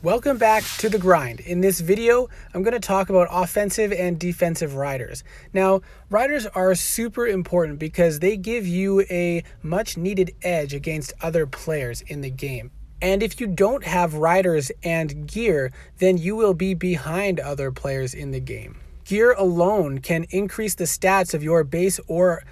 Welcome back to The Grind. In this video, I'm going to talk about offensive and defensive riders. Now, riders are super important because they give you a much needed edge against other players in the game. And if you don't have riders and gear, then you will be behind other players in the game. Gear alone can increase the stats of your base or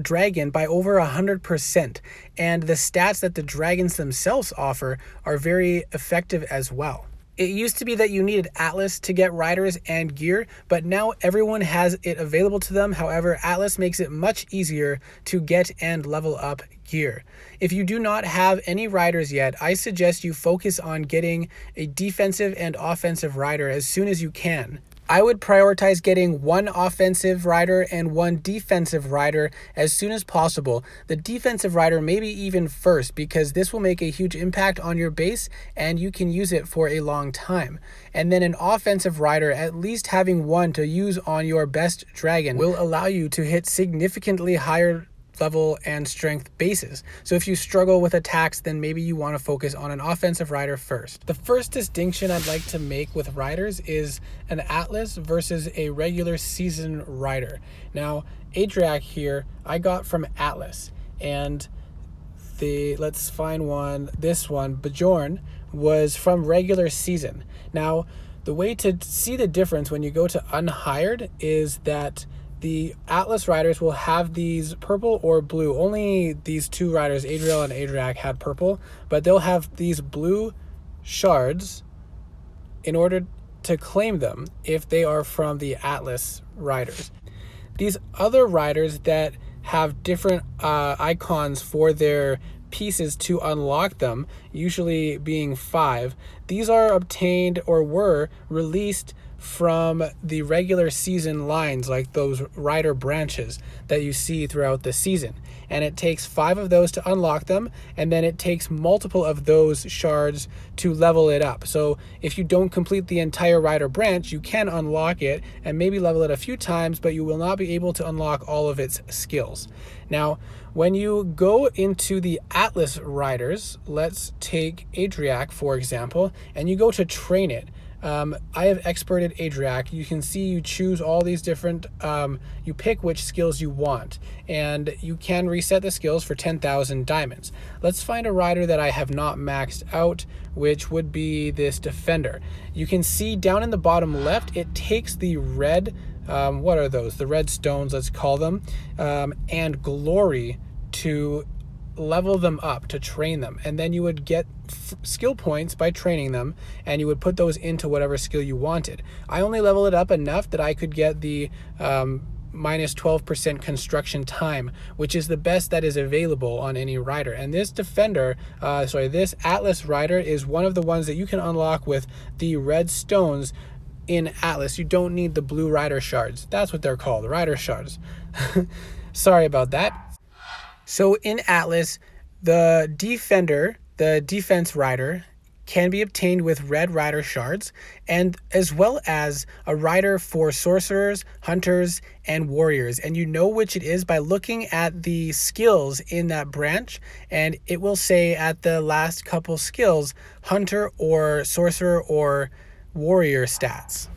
dragon by over 100%, and the stats that the dragons themselves offer are very effective as well. It used to be that you needed Atlas to get riders and gear, but now everyone has it available to them. However, Atlas makes it much easier to get and level up gear. If you do not have any riders yet, I suggest you focus on getting a defensive and offensive rider as soon as you can. I would prioritize getting one offensive rider and one defensive rider as soon as possible. The defensive rider maybe even first, because this will make a huge impact on your base and you can use it for a long time. And then an offensive rider, at least having one to use on your best dragon, will allow you to hit significantly higher level and strength bases. So if you struggle with attacks, then maybe you want to focus on an offensive rider first. The first distinction I'd like to make with riders is an Atlas versus a regular season rider. Now, Adriac here, I got from Atlas, and let's find one, this one, Bjorn, was from regular season. Now, the way to see the difference when you go to unhired is that the Atlas riders will have these purple or blue. Only these two riders, Adriel and Adriac, had purple, but they'll have these blue shards in order to claim them if they are from the Atlas riders. These other riders that have different icons for their pieces to unlock them, usually being 5, these are obtained or were released from the regular season lines, like those rider branches that you see throughout the season. And it takes 5 of those to unlock them, and then it takes multiple of those shards to level it up. So if you don't complete the entire rider branch, you can unlock it and maybe level it a few times, but you will not be able to unlock all of its skills. Now, when you go into the Atlas riders, let's take Adriac for example, and you go to train it. I have experted Adriac. You can see you choose all these different, you pick which skills you want, and you can reset the skills for 10,000 diamonds. Let's find a rider that I have not maxed out, which would be this defender. You can see down in the bottom left, it takes the red, what are those? The red stones, let's call them, and glory to level them up, to train them, and then you would get skill points by training them, and you would put those into whatever skill you wanted. I only level it up enough that I could get the minus 12% construction time, which is the best that is available on any rider. And this defender, this Atlas rider is one of the ones that you can unlock with the red stones in Atlas. You don't need the blue rider shards. That's what they're called, rider shards. Sorry about that. So in Atlas, the defender, the defense rider, can be obtained with red rider shards, and as well as a rider for sorcerers, hunters, and warriors. And you know which it is by looking at the skills in that branch, and it will say at the last couple skills, hunter or sorcerer or warrior stats.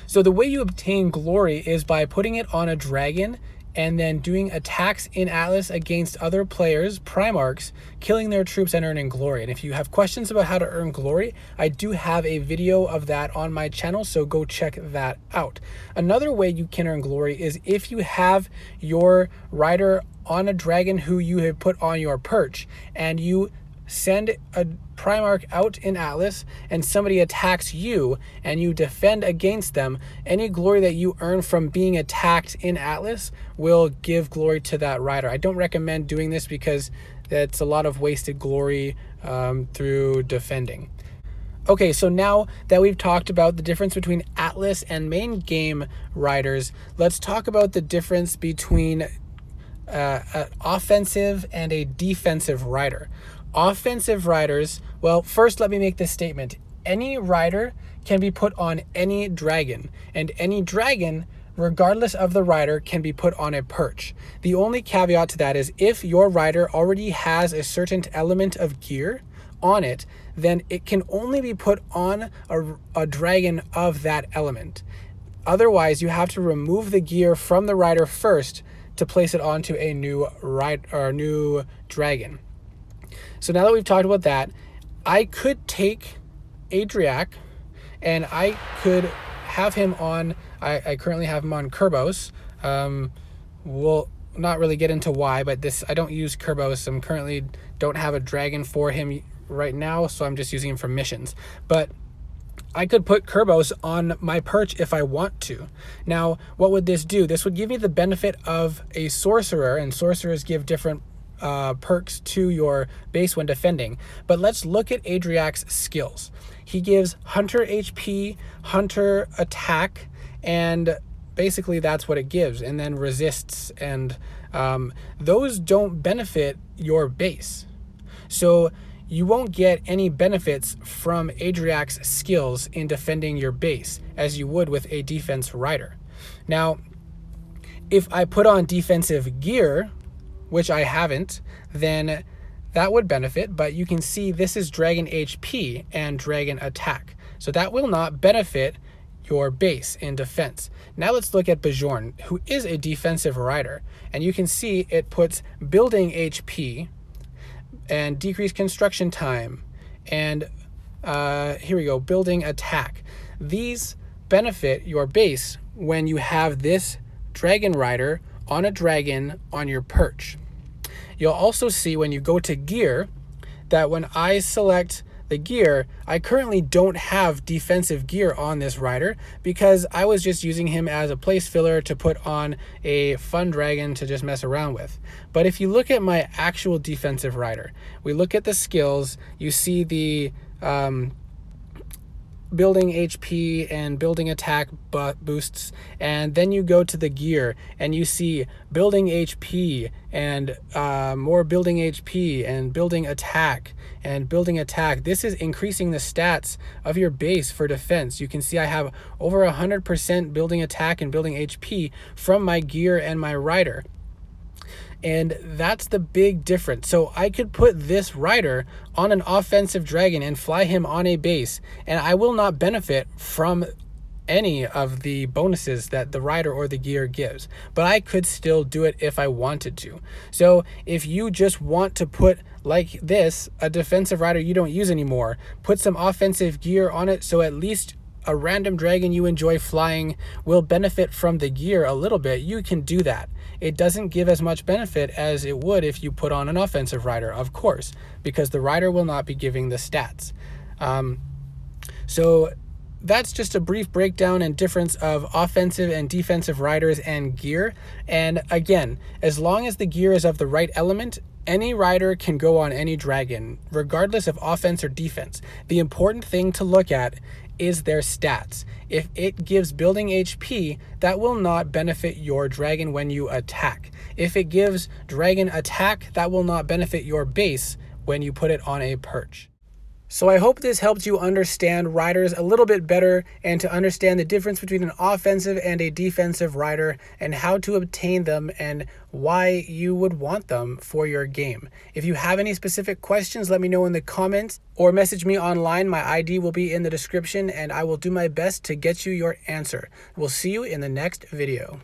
So the way you obtain glory is by putting it on a dragon and then doing attacks in Atlas against other players, Primarchs, killing their troops and earning glory. And if you have questions about how to earn glory, I do have a video of that on my channel, so go check that out. Another way you can earn glory is if you have your rider on a dragon who you have put on your perch, and you send a Primarch out in Atlas and somebody attacks you and you defend against them, any glory that you earn from being attacked in Atlas will give glory to that rider. I don't recommend doing this because that's a lot of wasted glory through defending. Okay, so now that we've talked about the difference between Atlas and main game riders, let's talk about the difference between an offensive and a defensive rider. Offensive riders, well, first let me make this statement. Any rider can be put on any dragon, and any dragon, regardless of the rider, can be put on a perch. The only caveat to that is if your rider already has a certain element of gear on it, then it can only be put on a dragon of that element. Otherwise, you have to remove the gear from the rider first to place it onto a new new dragon. So now that we've talked about that, I could take Adriac and I could have him on, I currently have him on Kerbos. We'll not really get into why, but I don't use Kerbos. I'm currently don't have a dragon for him right now, so I'm just using him for missions. But I could put Kerbos on my perch if I want to. Now, what would this do? This would give me the benefit of a sorcerer, and sorcerers give different perks to your base when defending. But let's look at Adriac's skills. He gives Hunter HP, Hunter attack, and basically that's what it gives, and then resists, and those don't benefit your base. So you won't get any benefits from Adriac's skills in defending your base as you would with a defense rider. Now, if I put on defensive gear, which I haven't, then that would benefit, but you can see this is Dragon HP and Dragon Attack. So that will not benefit your base in defense. Now let's look at Bjorn, who is a defensive rider, and you can see it puts building HP and decreased construction time, and here we go, building attack. These benefit your base when you have this dragon rider on a dragon on your perch. You'll also see when you go to gear that when I select the gear, I currently don't have defensive gear on this rider because I was just using him as a place filler to put on a fun dragon to just mess around with. But if you look at my actual defensive rider, we look at the skills, you see the building HP and building attack boosts, and then you go to the gear and you see building HP and more building HP and building attack and building attack. This is increasing the stats of your base for defense. You can see I have over 100% building attack and building HP from my gear and my rider. And that's the big difference. So I could put this rider on an offensive dragon and fly him on a base, and I will not benefit from any of the bonuses that the rider or the gear gives, but I could still do it if I wanted to. So if you just want to put, like this, a defensive rider you don't use anymore, put some offensive gear on it, so at least a random dragon you enjoy flying will benefit from the gear a little bit, you can do that. It doesn't give as much benefit as it would if you put on an offensive rider, of course, because the rider will not be giving the stats. So that's just a brief breakdown and difference of offensive and defensive riders and gear. And again, as long as the gear is of the right element, any rider can go on any dragon, regardless of offense or defense. The important thing to look at is their stats. If it gives building HP, that will not benefit your dragon when you attack. If it gives dragon attack, that will not benefit your base when you put it on a perch. So I hope this helped you understand riders a little bit better and to understand the difference between an offensive and a defensive rider and how to obtain them and why you would want them for your game. If you have any specific questions, let me know in the comments or message me online. My ID will be in the description and I will do my best to get you your answer. We'll see you in the next video.